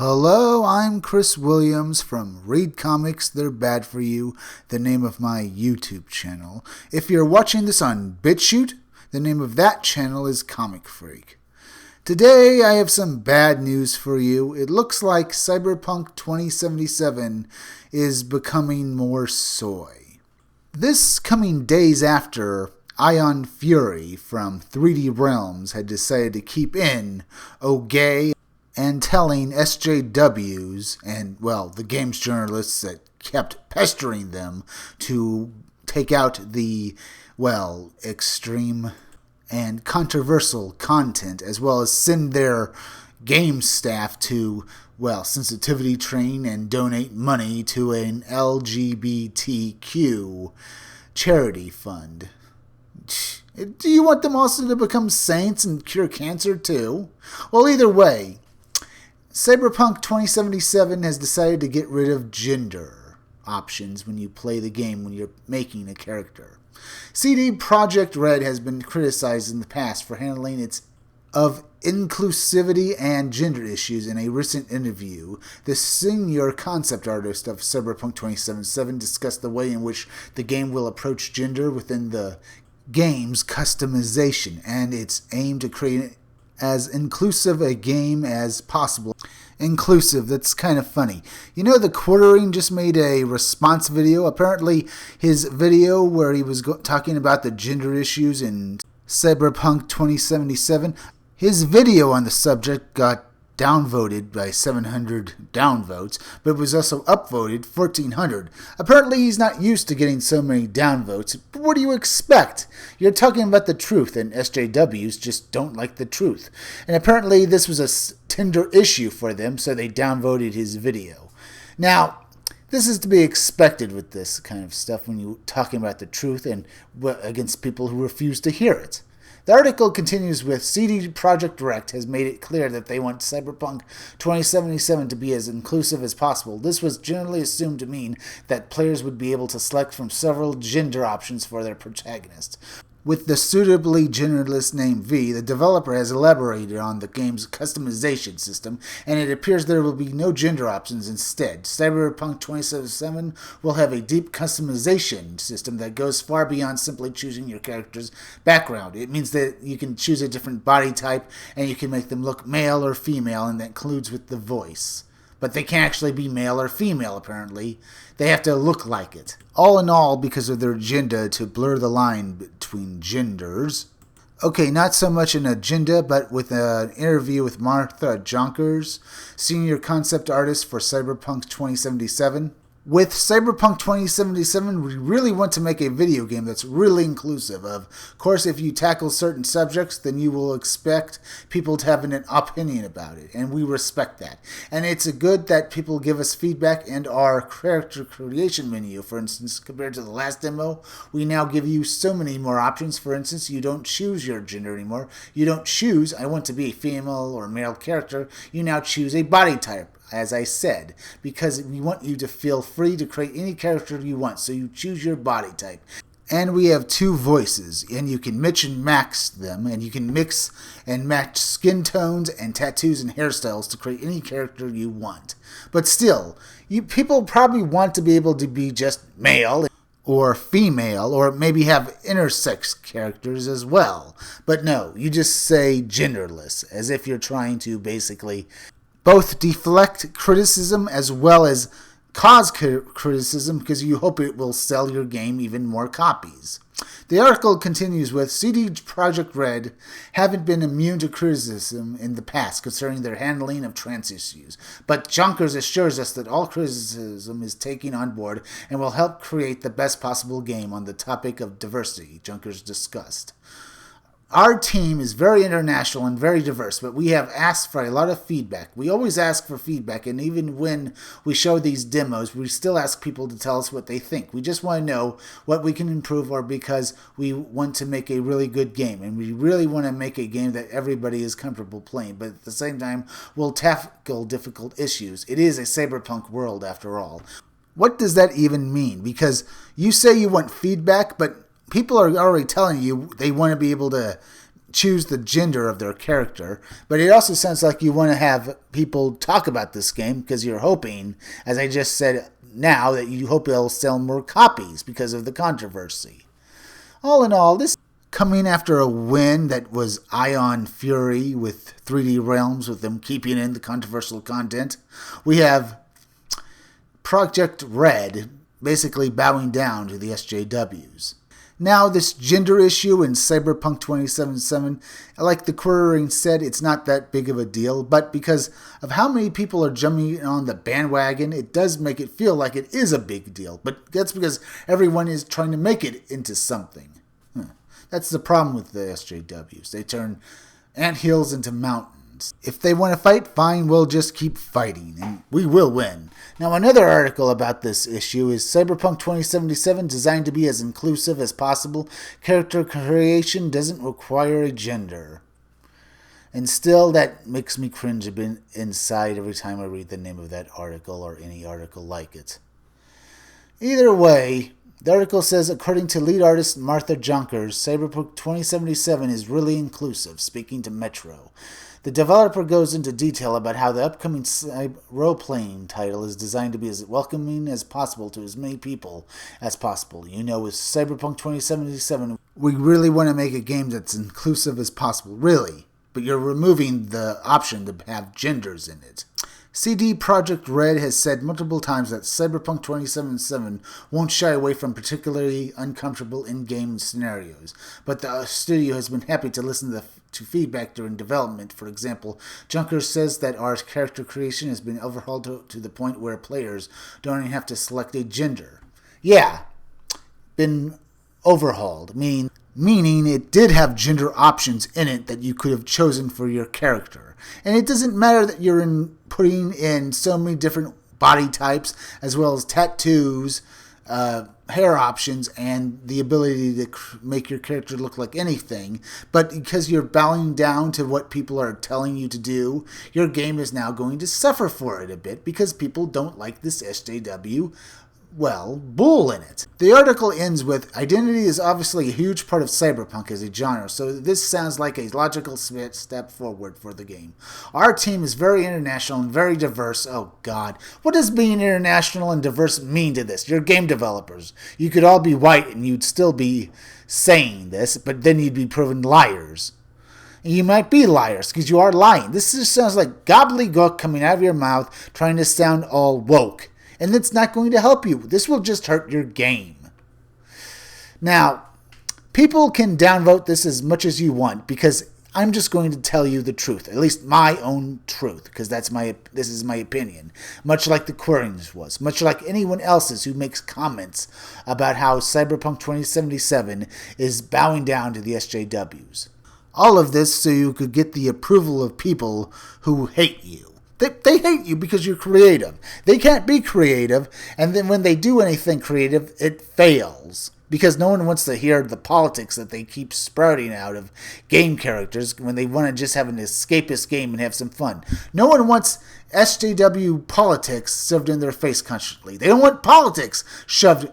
Hello, I'm Chris Williams from Read Comics, They're Bad For You, the name of my YouTube channel. If you're watching this on BitChute, the name of that channel is Comic Freak. Today I have some bad news for you. It looks like CyberPunk 2077 is becoming more soy. This coming days after Ion Fury from 3D Realms had decided to keep in O'Gay and telling SJWs and, well, the games journalists that kept pestering them to take out the, well, extreme and controversial content, as well as send their game staff to, well, sensitivity train and donate money to an LGBTQ charity fund. Do you want them also to become saints and cure cancer too? Well, either way, CyberPunk 2077 has decided to get rid of gender options when you play the game when you're making a character. CD Projekt Red has been criticized in the past for handling its of inclusivity and gender issues. In a recent interview, the senior concept artist of CyberPunk 2077 discussed the way in which the game will approach gender within the game's customization and its aim to create as inclusive a game as possible. Inclusive, that's kind of funny. You know, the Quartering just made a response video. Apparently, his video where he was talking about the gender issues in CyberPunk 2077, his video on the subject got downvoted by 700 downvotes, but was also upvoted 1,400. Apparently, he's not used to getting so many downvotes. But what do you expect? You're talking about the truth, and SJWs just don't like the truth. And apparently, this was a tender issue for them, so they downvoted his video. Now, this is to be expected with this kind of stuff when you're talking about the truth and against people who refuse to hear it. The article continues with CD Projekt Red has made it clear that they want Cyberpunk 2077 to be as inclusive as possible. This was generally assumed to mean that players would be able to select from several gender options for their protagonist. With the suitably genderless name V, the developer has elaborated on the game's customization system, and it appears there will be no gender options instead. Cyberpunk 2077 will have a deep customization system that goes far beyond simply choosing your character's background. It means that you can choose a different body type, and you can make them look male or female, and that includes with the voice. But they can't actually be male or female, apparently. They have to look like it. All in all, because of their agenda to blur the line between genders. Okay, not so much an agenda, but with an interview with Martha Jonkers, senior concept artist for CyberPunk 2077. With CyberPunk 2077, we really want to make a video game that's really inclusive. Of course, if you tackle certain subjects, then you will expect people to have an opinion about it, and we respect that. And it's good that people give us feedback, and our character creation menu, for instance, compared to the last demo, we now give you so many more options. For instance, you don't choose your gender anymore. You don't choose, I want to be a female or male character. You now choose a body type, as I said, because we want you to feel free to create any character you want, so you choose your body type. And we have two voices, and you can mix and match them, and you can mix and match skin tones and tattoos and hairstyles to create any character you want. But still, people probably want to be able to be just male or female, or maybe have intersex characters as well. But no, you just say genderless, as if you're trying to basically both deflect criticism as well as cause criticism, because you hope it will sell your game even more copies. The article continues with, CD Projekt Red haven't been immune to criticism in the past concerning their handling of trans issues, but Junkers assures us that all criticism is taken on board and will help create the best possible game on the topic of diversity, Junkers discussed. Our team is very international and very diverse, but we have asked for a lot of feedback. We always ask for feedback, and even when we show these demos, we still ask people to tell us what they think. We just want to know what we can improve, or because we want to make a really good game, and we really want to make a game that everybody is comfortable playing, but at the same time, we'll tackle difficult issues. It is a cyberpunk world, after all. What does that even mean? Because you say you want feedback, but people are already telling you they want to be able to choose the gender of their character, but it also sounds like you want to have people talk about this game because you're hoping, as I just said now, that you hope it'll sell more copies because of the controversy. All in all, this coming after a win that was Ion Fury with 3D Realms, with them keeping in the controversial content. We have Project Red basically bowing down to the SJWs. Now, this gender issue in CyberPunk 2077, like the querying said, it's not that big of a deal, but because of how many people are jumping on the bandwagon, it does make it feel like it is a big deal. But that's because everyone is trying to make it into something. That's the problem with the SJWs. They turn anthills into mountains. If they want to fight, fine, we'll just keep fighting, and we will win. Now, another article about this issue is CyberPunk 2077, designed to be as inclusive as possible. Character creation doesn't require a gender. And still, that makes me cringe a bit inside every time I read the name of that article or any article like it. Either way, the article says, according to lead artist Martha Junkers, CyberPunk 2077 is really inclusive, speaking to Metro. The developer goes into detail about how the upcoming role-playing title is designed to be as welcoming as possible to as many people as possible. You know, with CyberPunk 2077, we really want to make a game that's inclusive as possible, really. But you're removing the option to have genders in it. CD Projekt Red has said multiple times that CyberPunk 2077 won't shy away from particularly uncomfortable in-game scenarios, but the studio has been happy to listen to feedback during development. For example, Junker says that our character creation has been overhauled to the point where players don't even have to select a gender. Yeah, been overhauled, meaning it did have gender options in it that you could have chosen for your character. And it doesn't matter that you're putting in so many different body types, as well as tattoos, hair options, and the ability to make your character look like anything. But because you're bowing down to what people are telling you to do, your game is now going to suffer for it a bit because people don't like this SJW bull in it. The article ends with, identity is obviously a huge part of cyberpunk as a genre, so this sounds like a logical step forward for the game. Our team is very international and very diverse. Oh god, what does being international and diverse mean to this? You're game developers. You could all be white and you'd still be saying this, but then you'd be proven liars. And you might be liars, because you are lying. This just sounds like gobbledygook coming out of your mouth, trying to sound all woke. And it's not going to help you. This will just hurt your game. Now, people can downvote this as much as you want, because I'm just going to tell you the truth, at least my own truth, because this is my opinion. Much like the Queryings was, much like anyone else's who makes comments about how Cyberpunk 2077 is bowing down to the SJWs. All of this so you could get the approval of people who hate you. They hate you because you're creative. They can't be creative, and then when they do anything creative, it fails. Because no one wants to hear the politics that they keep sprouting out of game characters when they want to just have an escapist game and have some fun. No one wants SJW politics shoved in their face constantly. They don't want politics shoved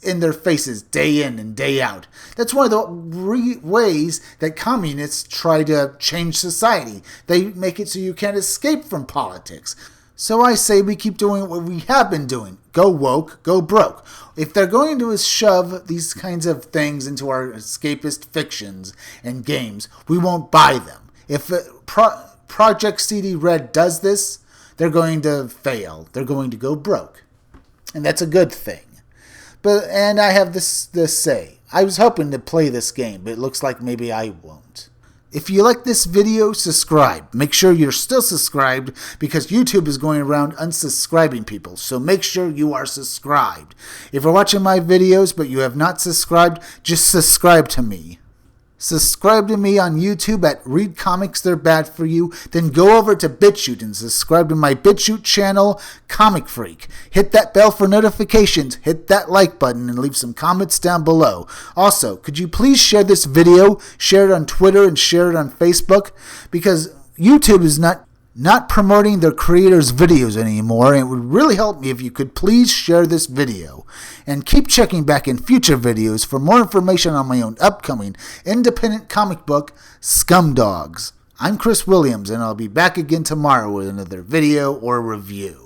in their faces day in and day out. That's one of the ways that communists try to change society. They make it so you can't escape from politics. So I say we keep doing what we have been doing. Go woke, go broke. If they're going to shove these kinds of things into our escapist fictions and games, we won't buy them. If Project CD Red does this, they're going to fail. They're going to go broke. And that's a good thing. And I have this to say. I was hoping to play this game, but it looks like maybe I won't. If you like this video, subscribe. Make sure you're still subscribed, because YouTube is going around unsubscribing people, so make sure you are subscribed. If you're watching my videos but you have not subscribed, just subscribe to me. Subscribe to me on YouTube at Read Comics They're Bad For You. Then go over to BitChute and subscribe to my BitChute channel, Comic Freak. Hit that bell for notifications, hit that like button, and leave some comments down below. Also, could you please share this video, share it on Twitter, and share it on Facebook? Because YouTube is not not promoting their creators' videos anymore, and it would really help me if you could please share this video. And keep checking back in future videos for more information on my own upcoming independent comic book, Scumdogs. I'm Chris Williams, and I'll be back again tomorrow with another video or review.